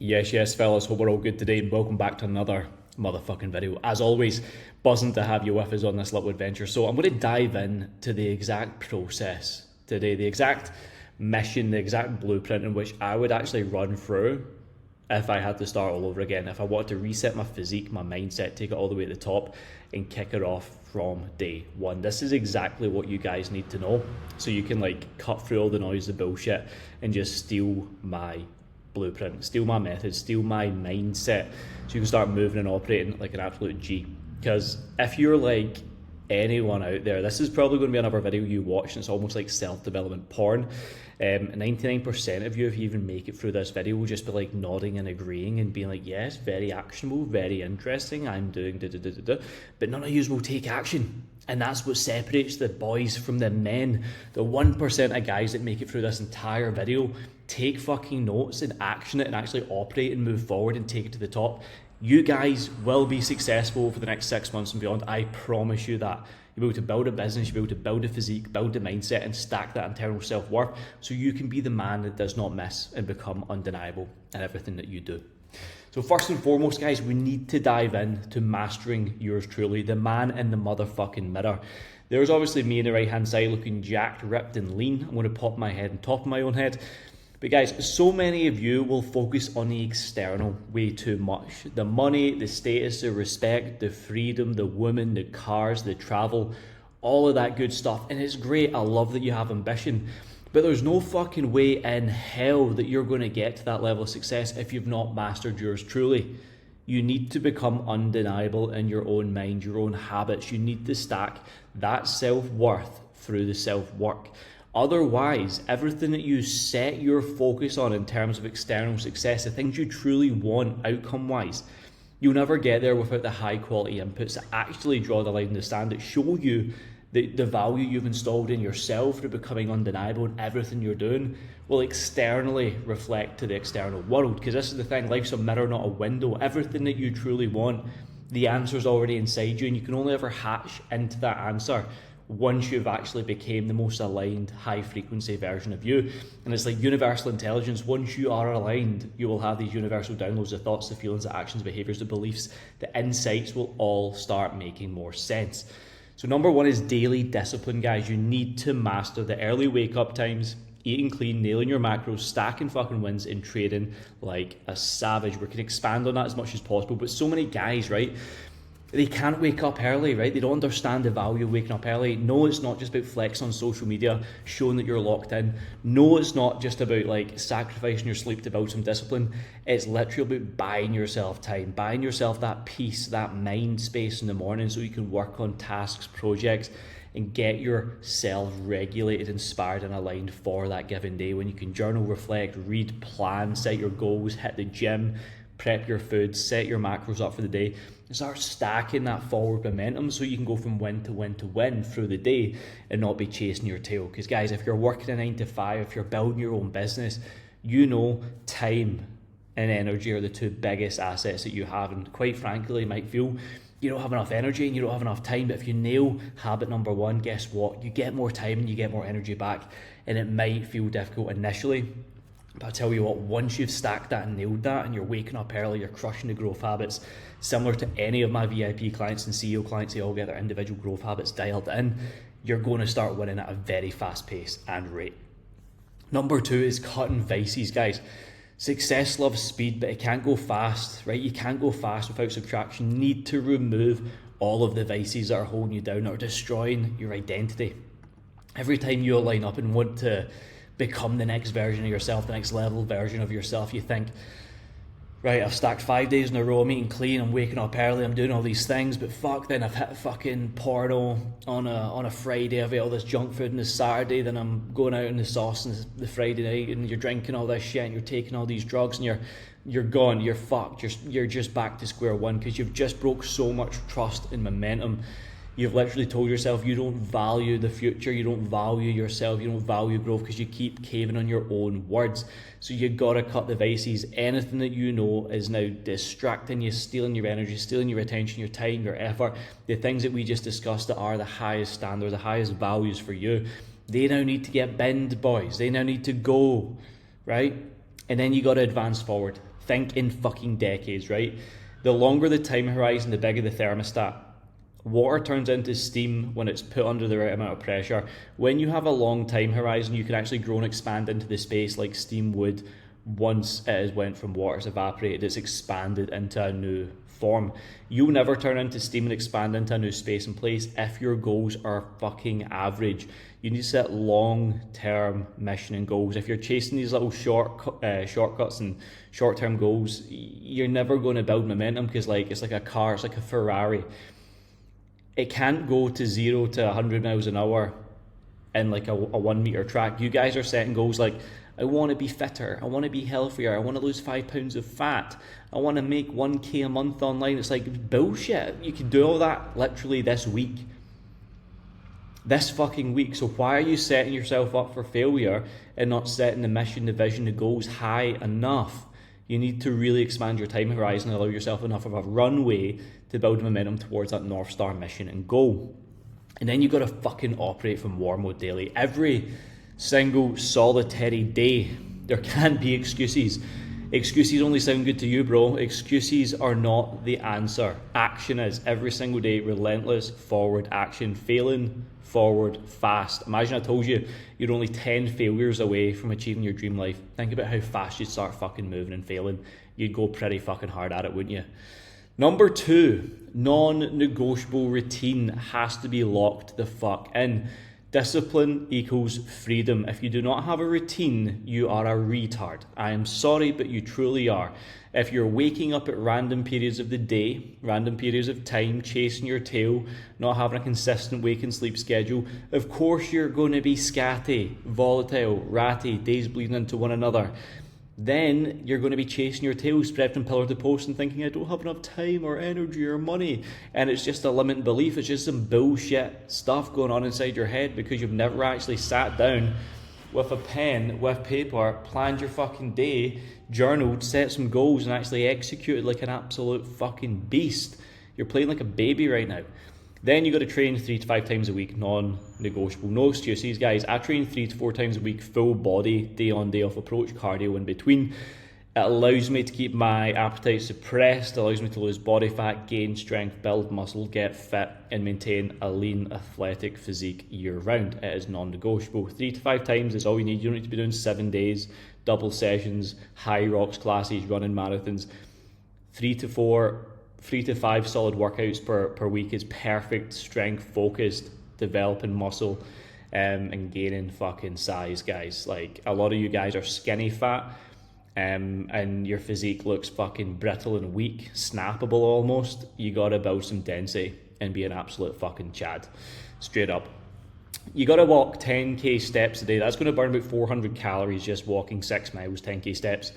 Yes, fellas, hope we're all good today and welcome back to another motherfucking video. As always, buzzing to have you with us on this little adventure. So I'm going to dive in to the exact process today, the exact mission, the exact blueprint in which I would actually run through if I had to start all over again, if I wanted to reset my physique, my mindset, take it all the way to the top and kick it off from day one. This is exactly what you guys need to know so you can cut through all the noise, the bullshit, and just steal my blueprint, steal my method, steal my mindset so you can start moving and operating like an absolute G. Because if you're like anyone out there, this is probably going to be another video you watch and it's almost like self-development porn. 99% of you, if you even make it through this video, will just be like nodding and agreeing and being like, yes, very actionable, very interesting, I'm doing da da da da da, but none of you will take action. And that's what separates the boys from the men. The 1% of guys that make it through this entire video take fucking notes and action it and actually operate and move forward and take it to the top. You guys will be successful for the next 6 months and beyond. I promise you that. You'll be able to build a business, you'll be able to build a physique, build a mindset and stack that internal self-worth so you can be the man that does not miss and become undeniable in everything that you do. So first and foremost, guys, we need to dive in to mastering yours truly, the man in the motherfucking mirror. There's obviously me on the right-hand side looking jacked, ripped and lean. I'm going to pop my head on top of my own head. But guys, so many of you will focus on the external way too much. The money, the status, the respect, the freedom, the women, the cars, the travel, all of that good stuff. And it's great, I love that you have ambition. But there's no fucking way in hell that you're going to get to that level of success if you've not mastered yours truly. You need to become undeniable in your own mind, your own habits. You need to stack that self-worth through the self-work. Otherwise, everything that you set your focus on in terms of external success, the things you truly want outcome-wise, you'll never get there without the high-quality inputs that actually draw the line in the sand, that show you the value you've installed in yourself through becoming undeniable, and everything you're doing will externally reflect to the external world. Because this is the thing, life's a mirror, not a window. Everything that you truly want, the answer's already inside you, and you can only ever hatch into that answer once you've actually became the most aligned, high-frequency version of you. And it's like universal intelligence. Once you are aligned, you will have these universal downloads, the thoughts, the feelings, the actions, behaviors, the beliefs, the insights will all start making more sense. So number one is daily discipline, guys. You need to master the early wake-up times, eating clean, nailing your macros, stacking fucking wins, and trading like a savage. We can expand on that as much as possible, but so many guys, right, they can't wake up early, right? They don't understand the value of waking up early. No, it's not just about flex on social media, showing that you're locked in. No, it's not just about sacrificing your sleep to build some discipline. It's literally about buying yourself time, buying yourself that peace, that mind space in the morning so you can work on tasks, projects, and get yourself regulated, inspired, and aligned for that given day when you can journal, reflect, read, plan, set your goals, hit the gym, prep your food, set your macros up for the day, and start stacking that forward momentum so you can go from win to win to win through the day and not be chasing your tail. Because guys, if you're working a 9 to 5, if you're building your own business, you know time and energy are the two biggest assets that you have. And quite frankly, you might feel you don't have enough energy and you don't have enough time, but if you nail habit number one, guess what? You get more time and you get more energy back. And it might feel difficult initially, but I'll tell you what, once you've stacked that and nailed that and you're waking up early, you're crushing the growth habits, similar to any of my VIP clients and CEO clients, they all get their individual growth habits dialed in, you're going to start winning at a very fast pace and rate. Number two is cutting vices, guys. Success loves speed, but it can't go fast, right? You can't go fast without subtraction. You need to remove all of the vices that are holding you down, that are destroying your identity. Every time you align up and want to become the next version of yourself, the next level version of yourself, you think, right, I've stacked 5 days in a row, I'm eating clean, I'm waking up early, I'm doing all these things, but fuck, then I've hit fucking porno on a Friday, I've ate all this junk food on the Saturday, then I'm going out in the sauce on the Friday night, and you're drinking all this shit, and you're taking all these drugs, and you're gone, you're fucked, you're just back to square one, because you've just broke so much trust and momentum. You've literally told yourself you don't value the future, you don't value yourself, you don't value growth because you keep caving on your own words. So you gotta cut the vices. Anything that you know is now distracting you, stealing your energy, stealing your attention, your time, your effort, the things that we just discussed that are the highest standards, the highest values for you, they now need to get binned, boys. They now need to go, right? And then you gotta advance forward. Think in fucking decades, right? The longer the time horizon, the bigger the thermostat. Water turns into steam when it's put under the right amount of pressure. When you have a long time horizon, you can actually grow and expand into the space like steam would once it has went from water to evaporated. It's expanded into a new form. You'll never turn into steam and expand into a new space and place if your goals are fucking average. You need to set long-term mission and goals. If you're chasing these little shortcuts and short-term goals, you're never going to build momentum, because it's like a car, it's like a Ferrari. It can't go to 0 to 100 miles an hour in like a 1 meter track. You guys are setting goals like, I want to be fitter, I want to be healthier, I want to lose 5 pounds of fat, I want to make 1k a month online. It's like bullshit. You can do all that literally this week. This fucking week. So why are you setting yourself up for failure and not setting the mission, the vision, the goals high enough? You need to really expand your time horizon and allow yourself enough of a runway to build momentum towards that North Star mission and goal. And then you've got to fucking operate from war mode daily. Every single solitary day. There can't be excuses. Excuses only sound good to you, bro. Excuses are not the answer. Action is. Every single day, relentless forward action. Failing forward fast. Imagine I told you you're only 10 failures away from achieving your dream life. Think about how fast you'd start fucking moving and failing. You'd go pretty fucking hard at it, wouldn't you? Number 2, non-negotiable routine has to be locked the fuck in. Discipline equals freedom. If you do not have a routine, you are a retard. I am sorry, but you truly are. If you're waking up at random periods of the day, random periods of time, chasing your tail, not having a consistent wake and sleep schedule, of course you're going to be scatty, volatile, ratty, days bleeding into one another. Then you're going to be chasing your tail, spread from pillar to post and thinking, I don't have enough time or energy or money. And it's just a limiting belief. It's just some bullshit stuff going on inside your head because you've never actually sat down with a pen, with paper, planned your fucking day, journaled, set some goals and actually executed like an absolute fucking beast. You're playing like a baby right now. Then you got to train 3 to 5 times a week, non-negotiable. No excuses, guys. I train 3 to 4 times a week, full body, day on, day off approach, cardio in between. It allows me to keep my appetite suppressed, allows me to lose body fat, gain strength, build muscle, get fit, and maintain a lean, athletic physique year-round. It is non-negotiable. 3 to 5 times is all you need. You don't need to be doing 7 days, double sessions, high rocks classes, running marathons. 3 to 5 solid workouts per week is perfect. Strength focused, developing muscle, and gaining fucking size, guys. Like, a lot of you guys are skinny fat, and your physique looks fucking brittle and weak, snappable almost. You gotta build some density and be an absolute fucking Chad, straight up. You gotta walk 10k steps a day. That's gonna burn about 400 calories just walking 6 miles, 10k steps.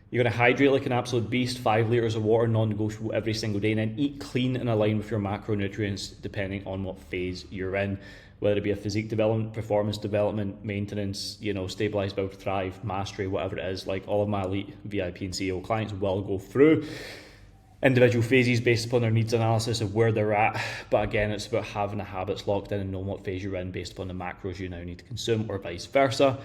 You're going to hydrate like an absolute beast, 5 litres of water, non-negotiable every single day, and then eat clean and align with your macronutrients depending on what phase you're in, whether it be a physique development, performance development, maintenance, stabilise, build, thrive, mastery, whatever it is. Like, all of my elite VIP and CEO clients will go through individual phases based upon their needs analysis of where they're at. But again, it's about having the habits locked in and knowing what phase you're in based upon the macros you now need to consume, or vice versa.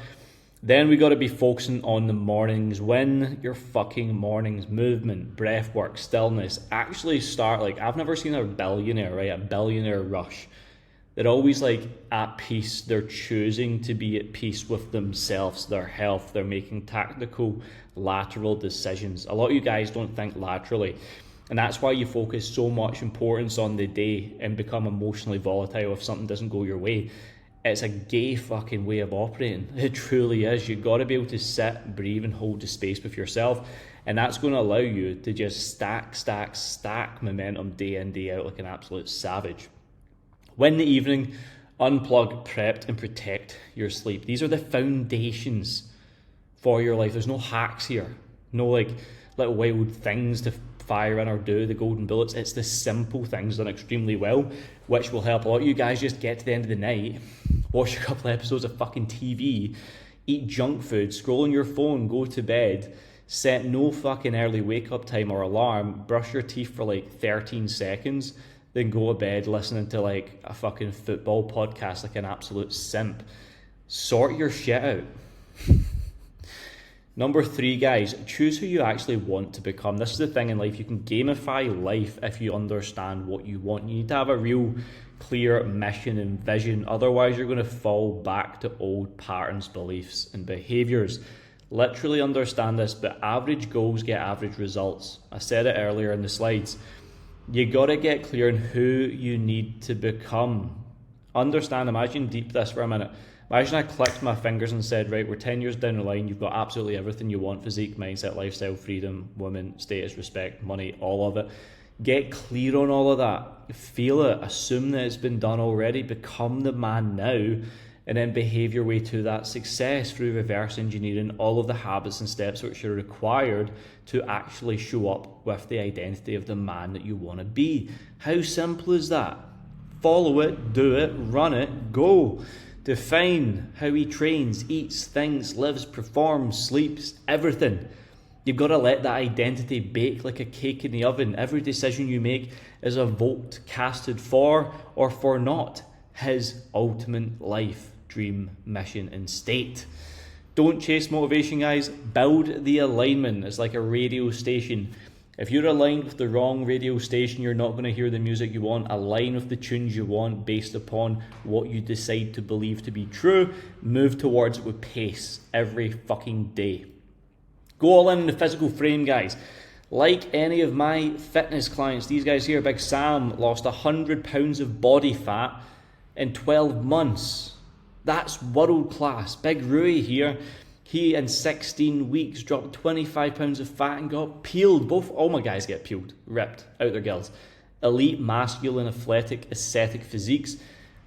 Then we got to be focusing on the mornings. When your fucking mornings, movement, breath work, stillness actually start. Like, I've never seen a billionaire rush. They're always like at peace. They're choosing to be at peace with themselves, their health. They're making tactical, lateral decisions. A lot of you guys don't think laterally. And that's why you focus so much importance on the day and become emotionally volatile if something doesn't go your way. It's a gay fucking way of operating. It truly is. You've got to be able to sit, breathe, and hold the space with yourself. And that's going to allow you to just stack momentum day in, day out like an absolute savage. When in the evening, unplug, prep, and protect your sleep. These are the foundations for your life. There's no hacks here. No like little wild things to fire in or do, the golden bullets. It's the simple things done extremely well, which will help a lot of you guys just get to the end of the night, watch a couple of episodes of fucking TV, eat junk food, scroll on your phone, go to bed, set no fucking early wake up time or alarm, brush your teeth for like 13 seconds, then go to bed listening to like a fucking football podcast like an absolute simp. Sort your shit out. Number 3, guys, choose who you actually want to become. This is the thing in life, you can gamify life if you understand what you want. You need to have a real clear mission and vision, otherwise you're going to fall back to old patterns, beliefs and behaviours. Literally understand this, but average goals get average results. I said it earlier in the slides. You got to get clear on who you need to become. Understand, imagine deep this for a minute. Imagine I clicked my fingers and said, right, we're 10 years down the line, you've got absolutely everything you want: physique, mindset, lifestyle, freedom, women, status, respect, money, all of it. Get clear on all of that. Feel it. Assume that it's been done already. Become the man now, and then behave your way to that success through reverse engineering all of the habits and steps which are required to actually show up with the identity of the man that you want to be. How simple is that? Follow it, do it, run it, go. Define how he trains, eats, thinks, lives, performs, sleeps, everything. You've got to let that identity bake like a cake in the oven. Every decision you make is a vote casted for or for not his ultimate life, dream, mission and state. Don't chase motivation, guys. Build the alignment. It's like a radio station. If you're aligned with the wrong radio station, you're not going to hear the music you want. Align with the tunes you want based upon what you decide to believe to be true. Move towards it with pace every fucking day. Go all in the physical frame, guys. Like any of my fitness clients, these guys here, Big Sam, lost 100 pounds of body fat in 12 months. That's world class. Big Rui here, he in 16 weeks dropped 25 pounds of fat and got peeled. All my guys get peeled, ripped out their gills. Elite, masculine, athletic, aesthetic physiques,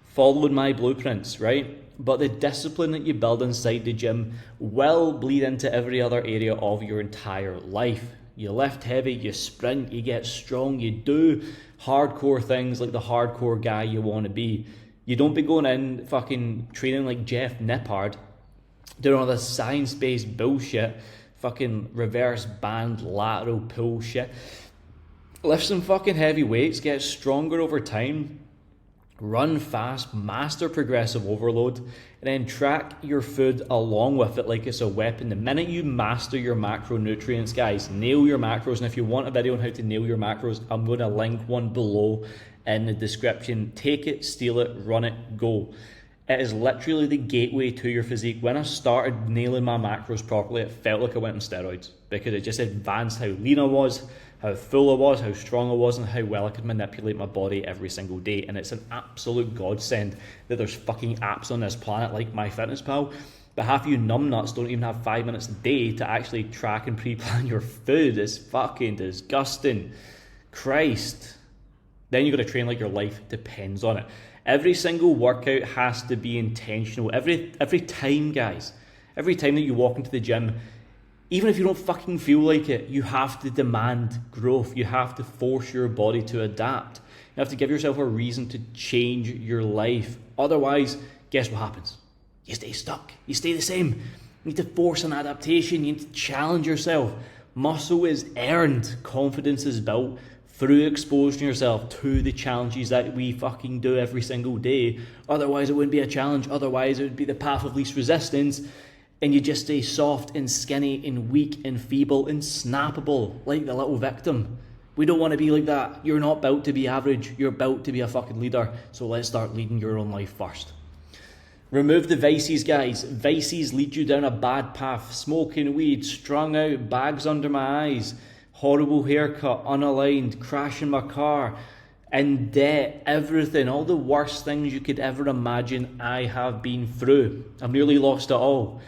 following my blueprints, right? But the discipline that you build inside the gym will bleed into every other area of your entire life. You lift heavy, you sprint, you get strong, you do hardcore things like the hardcore guy you want to be. You don't be going in fucking training like Jeff Nippard, doing all this science-based bullshit, fucking reverse band lateral pull shit. Lift some fucking heavy weights, get stronger over time, run fast, master progressive overload, and then track your food along with it like it's a weapon. The minute you master your macronutrients, guys, nail your macros. And if you want a video on how to nail your macros, I'm going to link one below in the description. Take it, steal it, run it, go. It is literally the gateway to your physique. When I started nailing my macros properly, it felt like I went on steroids because it just advanced how lean I was, how full I was, how strong I was, and how well I could manipulate my body every single day. And it's an absolute godsend that there's fucking apps on this planet like MyFitnessPal. But half of you numbnuts don't even have 5 minutes a day to actually track and pre-plan your food. It's fucking disgusting. Christ. Then you've got to train like your life depends on it. Every single workout has to be intentional. Every time, guys. Every time that you walk into the gym, even if you don't fucking feel like it, you have to demand growth. You have to force your body to adapt. You have to give yourself a reason to change your life. Otherwise, guess what happens? You stay stuck. You stay the same. You need to force an adaptation. You need to challenge yourself. Muscle is earned. Confidence is built through exposing yourself to the challenges that we fucking do every single day. Otherwise, it wouldn't be a challenge. Otherwise, it would be the path of least resistance. And you just stay soft and skinny and weak and feeble and snappable like the little victim. We don't want to be like that. You're not built to be average. You're built to be a fucking leader. So let's start leading your own life first. Remove the vices, guys. Vices lead you down a bad path. Smoking weed, strung out, bags under my eyes, horrible haircut, unaligned, crashing my car, in debt, everything, all the worst things you could ever imagine I have been through. I've nearly lost it all.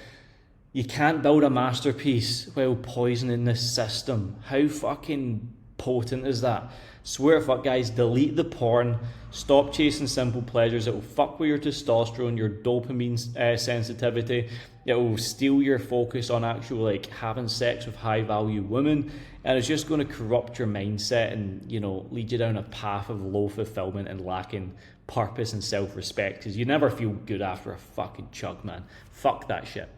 You can't build a masterpiece while poisoning this system. How fucking potent is that? Swear to fuck, guys, delete the porn. Stop chasing simple pleasures. It will fuck with your testosterone, your dopamine sensitivity. It will steal your focus on actual having sex with high value women, and it's just going to corrupt your mindset and lead you down a path of low fulfillment and lacking purpose and self-respect, because you never feel good after a fucking chug, man. Fuck that shit.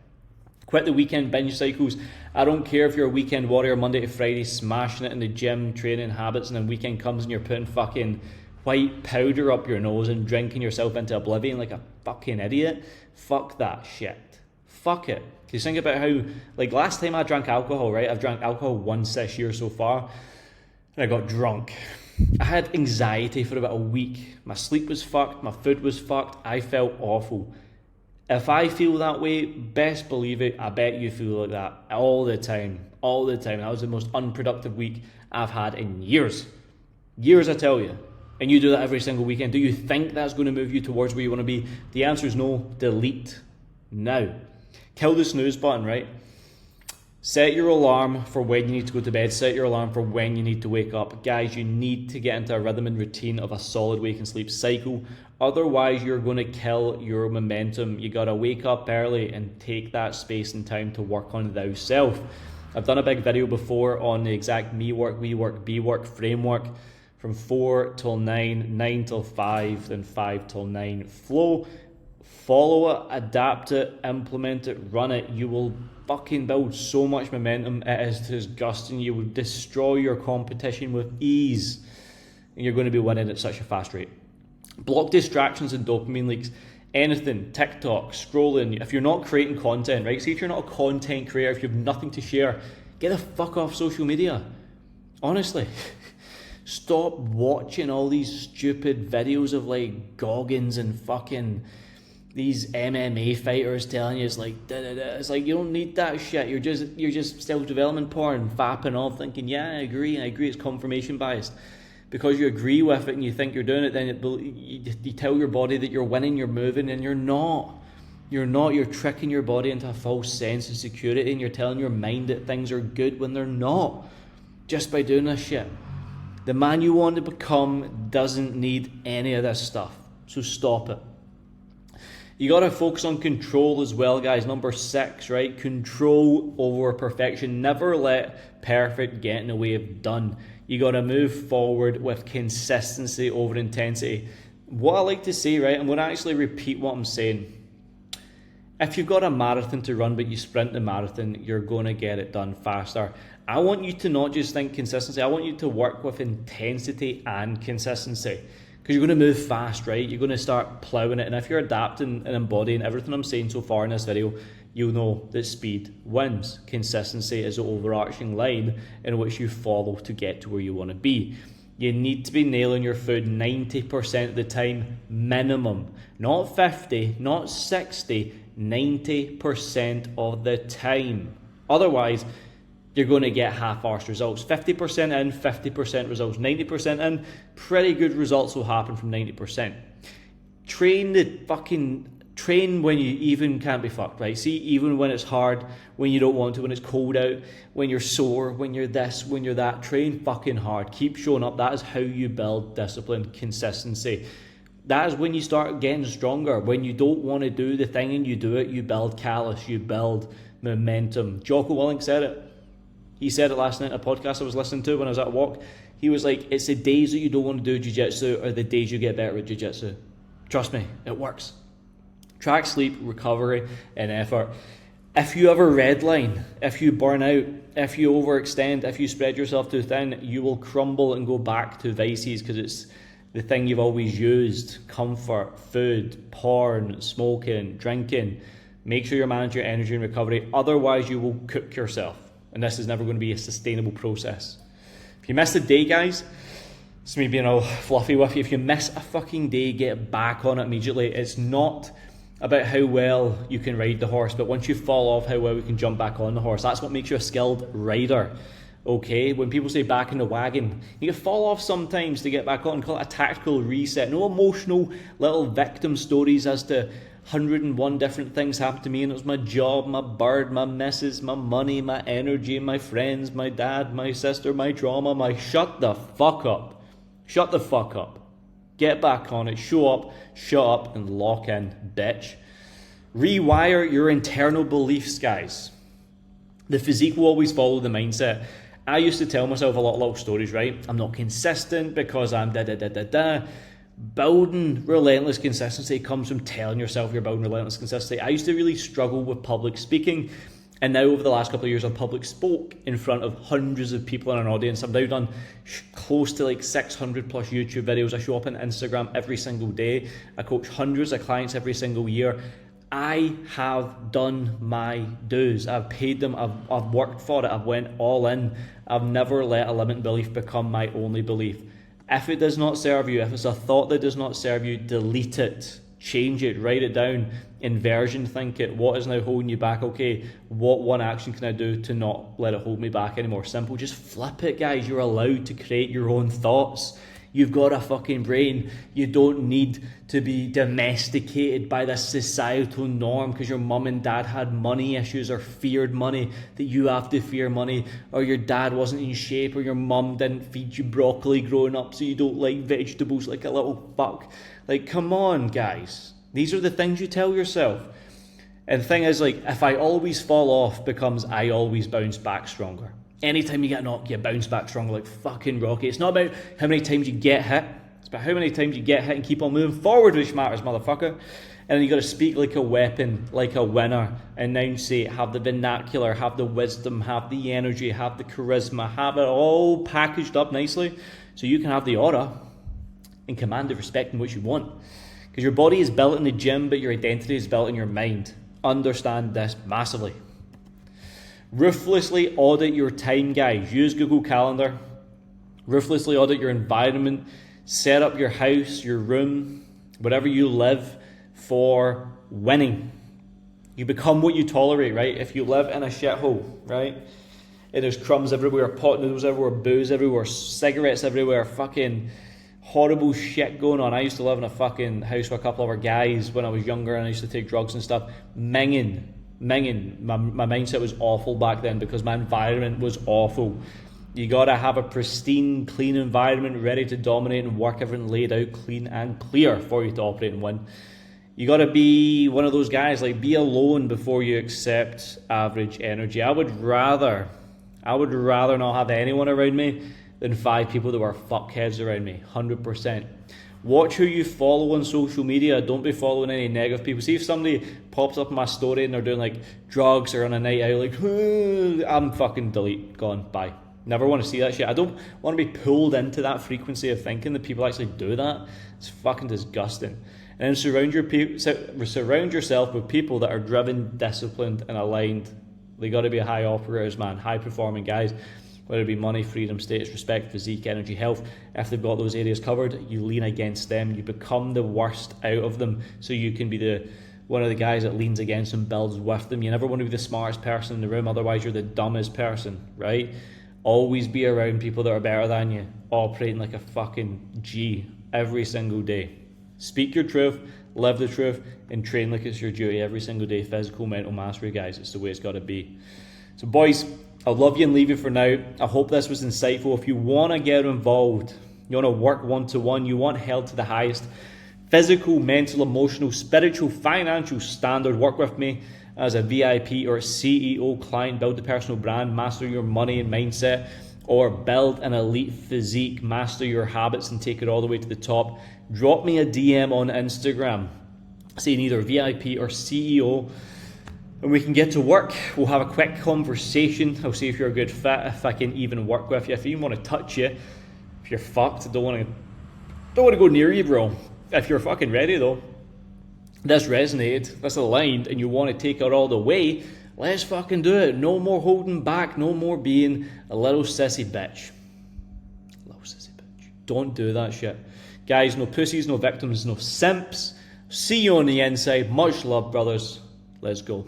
Quit the weekend binge cycles. I don't care if you're a weekend warrior Monday to Friday, smashing it in the gym, training habits, and then weekend comes and you're putting fucking white powder up your nose and drinking yourself into oblivion like a fucking idiot. Fuck that shit. Fuck it. Because think about how, like last time I drank alcohol, right? I've drank alcohol once this year so far, and I got drunk. I had anxiety for about a week. My sleep was fucked, my food was fucked, I felt awful. If I feel that way, best believe it, I bet you feel like that all the time. All the time. That was the most unproductive week I've had in years. Years, I tell you. And you do that every single weekend. Do you think that's going to move you towards where you want to be? The answer is no. Delete now. Kill the snooze button, right? Set your alarm for when you need to go to bed. Set your alarm for when you need to wake up. Guys, you need to get into a rhythm and routine of a solid wake and sleep cycle. Otherwise, you're going to kill your momentum. You got to wake up early and take that space and time to work on thyself. I've done a big video before on the exact me work, we work, be work framework from 4 till 9, 9 till 5, then 5 till 9 flow. Follow it, adapt it, implement it, run it. You will fucking build so much momentum. It is disgusting. You will destroy your competition with ease. And you're going to be winning at such a fast rate. Block distractions and dopamine leaks. Anything, TikTok, scrolling. If you're not creating content, right? See, if you're not a content creator, if you have nothing to share, get the fuck off social media. Honestly. Stop watching all these stupid videos of like Goggins and fucking these MMA fighters telling you it's like da-da-da. It's like you don't need that shit. You're just self-development porn, fapping off, thinking, yeah, I agree. It's confirmation biased. Because you agree with it and you think you're doing it, then you tell your body that you're winning, you're moving, and you're not. You're not. You're tricking your body into a false sense of security, and you're telling your mind that things are good when they're not, just by doing this shit. The man you want to become doesn't need any of this stuff, so stop it. You got to focus on control as well, guys. Number 6, right? Control over perfection. Never let perfect get in the way of done. You got to move forward with consistency over intensity. What I like to say, right? I'm going to actually repeat what I'm saying. If you've got a marathon to run, but you sprint the marathon, you're going to get it done faster. I want you to not just think consistency. I want you to work with intensity and consistency. Because you're going to move fast, right? You're going to start ploughing it. And if you're adapting and embodying everything I'm saying so far in this video, you'll know that speed wins. Consistency is the overarching line in which you follow to get to where you want to be. You need to be nailing your food 90% of the time minimum. Not 50, not 60, 90% of the time. Otherwise, you're going to get half-arsed results. 50% in, 50% results. 90% in, pretty good results will happen from 90%. Train when you even can't be fucked, right? See, even when it's hard, when you don't want to, when it's cold out, when you're sore, when you're this, when you're that, train fucking hard. Keep showing up. That is how you build discipline, consistency. That is when you start getting stronger. When you don't want to do the thing and you do it, you build callus, you build momentum. Jocko Willink said it. He said it last night in a podcast I was listening to when I was at a walk. He was like, it's the days that you don't want to do jiu-jitsu or the days you get better at jiu-jitsu. Trust me, it works. Track sleep, recovery, and effort. If you ever redline, if you burn out, if you overextend, if you spread yourself too thin, you will crumble and go back to vices because it's the thing you've always used. Comfort, food, porn, smoking, drinking. Make sure you manage your energy and recovery. Otherwise, you will cook yourself. And this is never going to be a sustainable process. If you miss a day, guys, it's me being all fluffy with you. If you miss a fucking day, get back on it immediately. It's not about how well you can ride the horse, but once you fall off, how well you can jump back on the horse. That's what makes you a skilled rider. Okay, when people say back in the wagon, you can fall off sometimes to get back on. Call it a tactical reset. No emotional little victim stories as to 101 different things happened to me and it was my job, my bird, my missus, my money, my energy, my friends, my dad, my sister, my trauma, my shut the fuck up. Shut the fuck up. Get back on it, show up, shut up, and lock in, bitch. Rewire your internal beliefs, guys. The physique will always follow the mindset. I used to tell myself a lot of little stories, right? I'm not consistent because I'm da-da-da-da-da. Building relentless consistency comes from telling yourself you're building relentless consistency. I used to really struggle with public speaking, and now over the last couple of years I've public spoke in front of hundreds of people in an audience. I've now done close to like 600 plus YouTube videos. I show up on Instagram every single day. I coach hundreds of clients every single year. I have done my dues. I've paid them. I've worked for it. I've went all in. I've never let a limiting belief become my only belief. If it does not serve you, if it's a thought that does not serve you, delete it. Change it. Write it down. Inversion think it. What is now holding you back? Okay, what one action can I do to not let it hold me back anymore? Simple. Just flip it, guys. You're allowed to create your own thoughts. You've got a fucking brain. You don't need to be domesticated by this societal norm because your mum and dad had money issues or feared money, that you have to fear money, or your dad wasn't in shape, or your mum didn't feed you broccoli growing up so you don't like vegetables like a little fuck. Like, come on, guys. These are the things you tell yourself. And the thing is, like, if I always fall off becomes I always bounce back stronger. Anytime you get knocked, you bounce back stronger like fucking Rocky. It's not about how many times you get hit. It's about how many times you get hit and keep on moving forward, which matters, motherfucker. And then you got to speak like a weapon, like a winner, enunciate, have the vernacular, have the wisdom, have the energy, have the charisma, have it all packaged up nicely so you can have the aura and command the respect in which you want. Because your body is built in the gym, but your identity is built in your mind. Understand this massively. Ruthlessly audit your time, guys. Use Google Calendar. Ruthlessly audit your environment. Set up your house, your room, wherever you live for winning. You become what you tolerate, right? If you live in a shithole, right? And there's crumbs everywhere, pot noodles everywhere, booze everywhere, cigarettes everywhere, fucking horrible shit going on. I used to live in a fucking house with a couple of our guys when I was younger, and I used to take drugs and stuff. Minging. My mindset was awful back then because my environment was awful. You gotta have a pristine, clean environment ready to dominate and work, everything laid out clean and clear for you to operate and win. You gotta be one of those guys, like, be alone before you accept average energy. I would rather not have anyone around me than 5 people that were fuckheads around me. 100%. Watch who you follow on social media. Don't be following any negative people. See if somebody pops up in my story and they're doing like drugs or on a night out, like, I'm fucking delete, gone, bye. Never want to see that shit. I don't want to be pulled into that frequency of thinking that people actually do that. It's fucking disgusting. And then surround yourself with people that are driven, disciplined, and aligned. They got to be high operators, man, high performing guys. Whether it be money, freedom, status, respect, physique, energy, health. If they've got those areas covered, you lean against them. You become the worst out of them so you can be one of the guys that leans against them, builds with them. You never want to be the smartest person in the room, otherwise you're the dumbest person, right? Always be around people that are better than you, operating like a fucking G every single day. Speak your truth, live the truth, and train like it's your duty every single day. Physical, mental mastery, guys. It's the way it's got to be. So, boys, I'll love you and leave you for now. I hope this was insightful. If you want to get involved, you want to work one-to-one, you want held to the highest physical, mental, emotional, spiritual, financial standard, work with me as a VIP or CEO client, build a personal brand, master your money and mindset, or build an elite physique, master your habits and take it all the way to the top, drop me a DM on Instagram saying either VIP or CEO, and we can get to work. We'll have a quick conversation. I'll see if you're a good fit, if I can even work with you, if I even want to touch you. If you're fucked, I don't want to go near you, bro. If you're fucking ready though, this resonated, this aligned, and you want to take it all the way, let's fucking do it. No more holding back, no more being a little sissy bitch. Little sissy bitch. Don't do that shit. Guys, no pussies, no victims, no simps. See you on the inside. Much love, brothers. Let's go.